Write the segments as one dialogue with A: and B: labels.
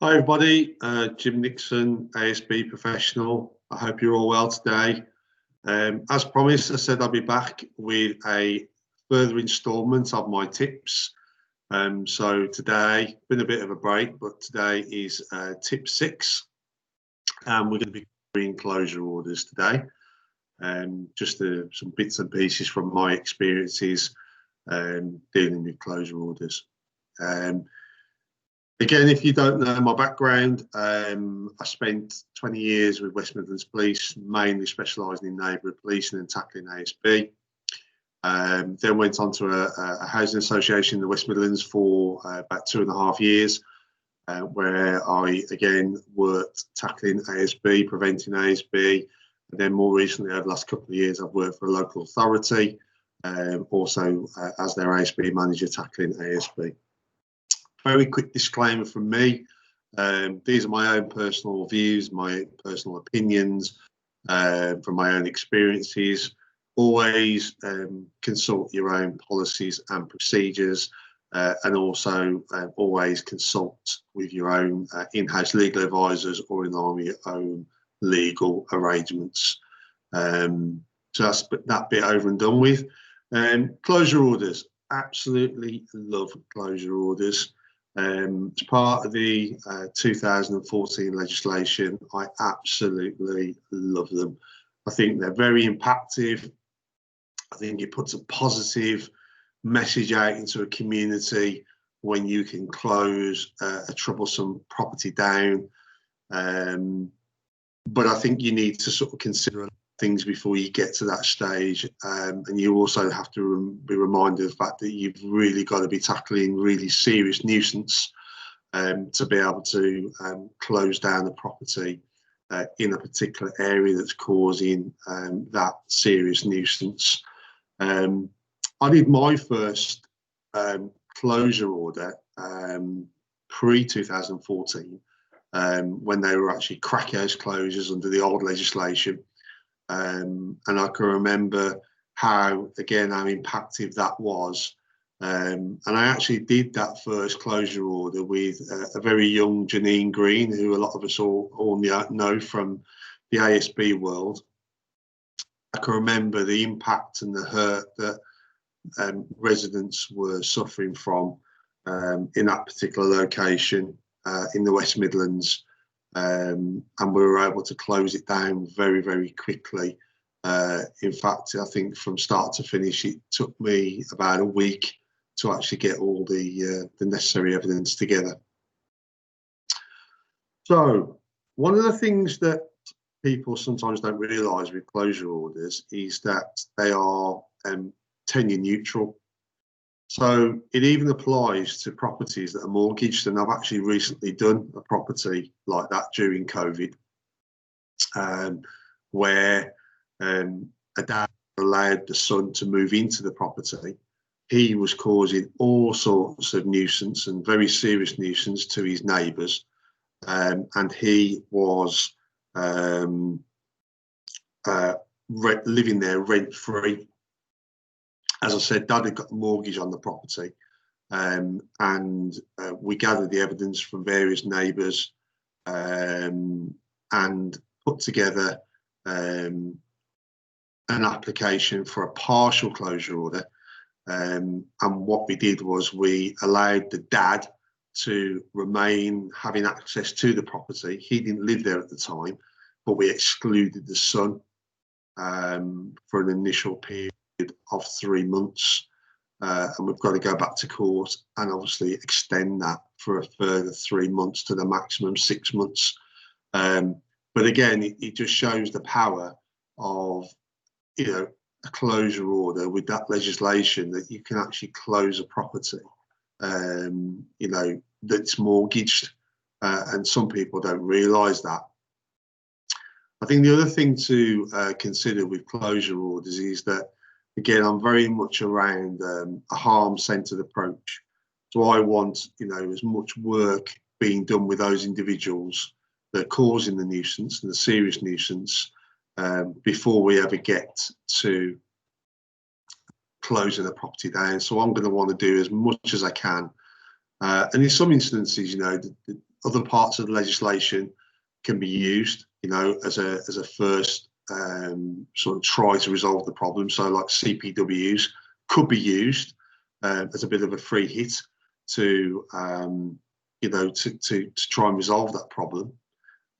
A: Hi everybody, Jim Nixon, ASB professional. I hope you're all well today. As promised, I said I'll be back with a further instalment of my tips. So today, been a bit of a break, but today is tip 6. And we're going to be covering closure orders today. Just some bits and pieces from my experiences dealing with closure orders. Again, if you don't know my background, I spent 20 years with West Midlands Police, mainly specialising in neighbourhood policing and tackling ASB. Then went on to a housing association in the West Midlands for about 2.5 years, where I again worked tackling ASB, preventing ASB. And then more recently, over the last couple of years, I've worked for a local authority, also as their ASB manager tackling ASB. Very quick disclaimer from me. These are my own personal views, my personal opinions from my own experiences. Always consult your own policies and procedures, and also always consult with your own in-house legal advisors or in line with your own legal arrangements. So that's that bit over and done with. Closure orders. Absolutely love closure orders. As part of the 2014 legislation, I absolutely love them. I think they're very impactful. I think it puts a positive message out into a community when you can close a troublesome property down. But I think you need to sort of consider things before you get to that stage, and you also have to be reminded of the fact that you've really got to be tackling really serious nuisance to be able to close down the property in a particular area that's causing that serious nuisance. I did my first closure order pre-2014 when they were actually crack house closures under the old legislation. And I can remember how impactful that was. And I actually did that first closure order with a very young Janine Green, who a lot of us all know from the ASB world. I can remember the impact and the hurt that residents were suffering from in that particular location in the West Midlands. And we were able to close it down very, very quickly. In fact, I think from start to finish, it took me about a week to actually get all the necessary evidence together. So one of the things that people sometimes don't realise with closure orders is that they are tenure neutral. So it even applies to properties that are mortgaged, and I've actually recently done a property like that during COVID, where a dad allowed the son to move into the property. He was causing all sorts of nuisance and very serious nuisance to his neighbours, and he was living there rent-free. As I said, Dad had got a mortgage on the property, and we gathered the evidence from various neighbours and put together an application for a partial closure order. And what we did was we allowed the dad to remain having access to the property. He didn't live there at the time, but we excluded the son for an initial period of 3 months, and we've got to go back to court and obviously extend that for a further 3 months to the maximum 6 months. But again, it just shows the power of, a closure order with that legislation, that you can actually close a property, that's mortgaged, and some people don't realise that. I think the other thing to consider with closure orders is that, again, I'm very much around a harm-centred approach. So I want, as much work being done with those individuals that are causing the nuisance and the serious nuisance before we ever get to closing the property down. So I'm going to want to do as much as I can. And in some instances, other parts of the legislation can be used, you know, as a first sort of try to resolve the problem. So like CPWs could be used as a bit of a free hit to you know, to try and resolve that problem.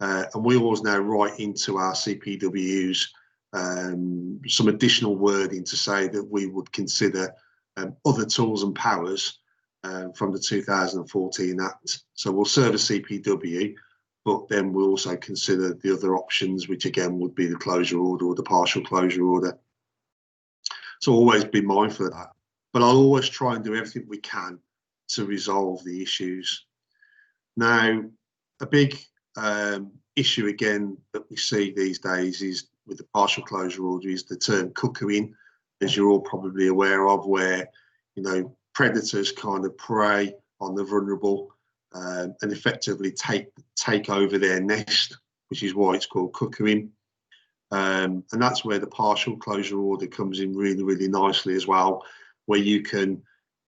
A: And we always now write into our CPWs some additional wording to say that we would consider other tools and powers from the 2014 Act. So we'll serve a CPW, but then we'll also consider the other options, which again would be the closure order or the partial closure order. So always be mindful of that. But I'll always try and do everything we can to resolve the issues. Now, a big issue again that we see these days is with the partial closure order is the term cuckooing, as you're all probably aware of, where, you know, predators kind of prey on the vulnerable and effectively take over their nest, which is why it's called cuckooing. And that's where the partial closure order comes in really, really nicely as well, where you can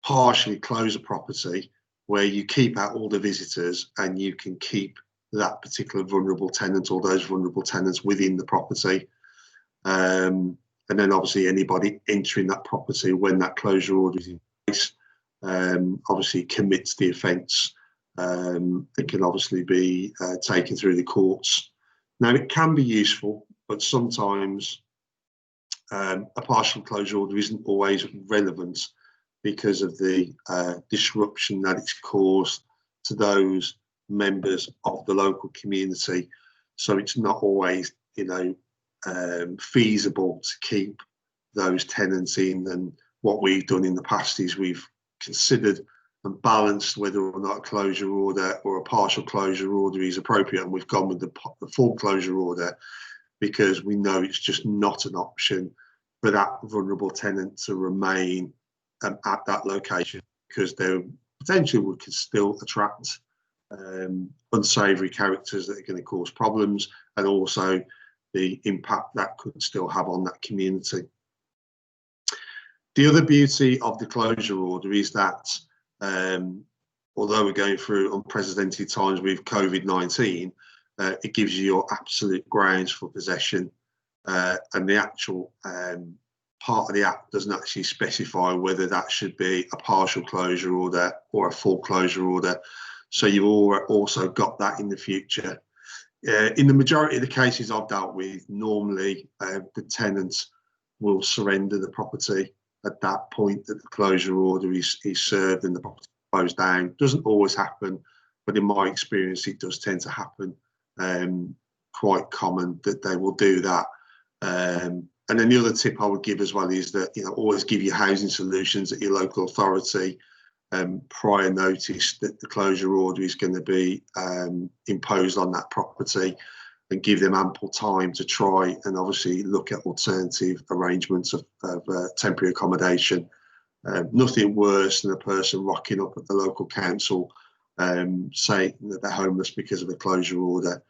A: partially close a property, where you keep out all the visitors and you can keep that particular vulnerable tenant or those vulnerable tenants within the property. And then obviously anybody entering that property when that closure order is in place obviously commits the offence. It can obviously be taken through the courts. Now, it can be useful, but sometimes a partial closure order isn't always relevant because of the disruption that it's caused to those members of the local community. So it's not always, you know, feasible to keep those tenants in. And what we've done in the past is we've considered and balanced whether or not a closure order or a partial closure order is appropriate, and we've gone with the full closure order because we know it's just not an option for that vulnerable tenant to remain at that location, because they potentially could still attract unsavoury characters that are going to cause problems, and also the impact that could still have on that community. The other beauty of the closure order is that although we're going through unprecedented times with COVID-19, it gives you your absolute grounds for possession, and the actual part of the Act doesn't actually specify whether that should be a partial closure order or a full closure order. So you've also got that in the future. In the majority of the cases I've dealt with, normally the tenants will surrender the property at that point that the closure order is served and the property closed down. Doesn't always happen, but in my experience it does tend to happen. Quite common that they will do that. And then the other tip I would give as well is that, you know, always give your housing solutions at your local authority prior notice that the closure order is going to be imposed on that property, and give them ample time to try and obviously look at alternative arrangements of temporary accommodation. Nothing worse than a person rocking up at the local council saying that they're homeless because of a closure order,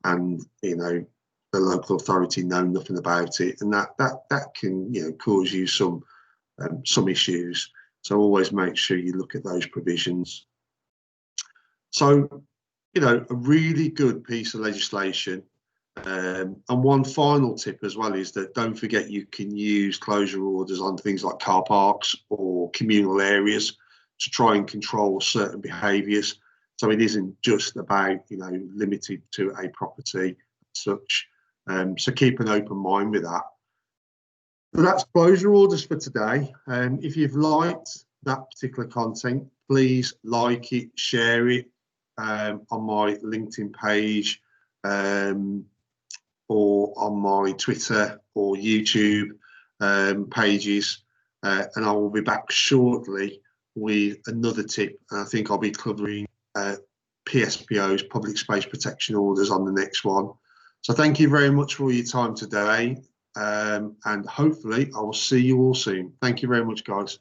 A: and, you know, the local authority know nothing about it, and that can, you know, cause you some issues. So always make sure you look at those provisions. So, you know, a really good piece of legislation. And one final tip as well is that don't forget you can use closure orders on things like car parks or communal areas to try and control certain behaviours. So it isn't just about, you know, limited to a property as such. So keep an open mind with that. So that's closure orders for today. If you've liked that particular content, please like it, share it on my LinkedIn page or on my Twitter or YouTube pages. And I will be back shortly with another tip. And I think I'll be covering PSPO's, Public Space Protection Orders, on the next one. So thank you very much for your time today. And hopefully I will see you all soon. Thank you very much, guys.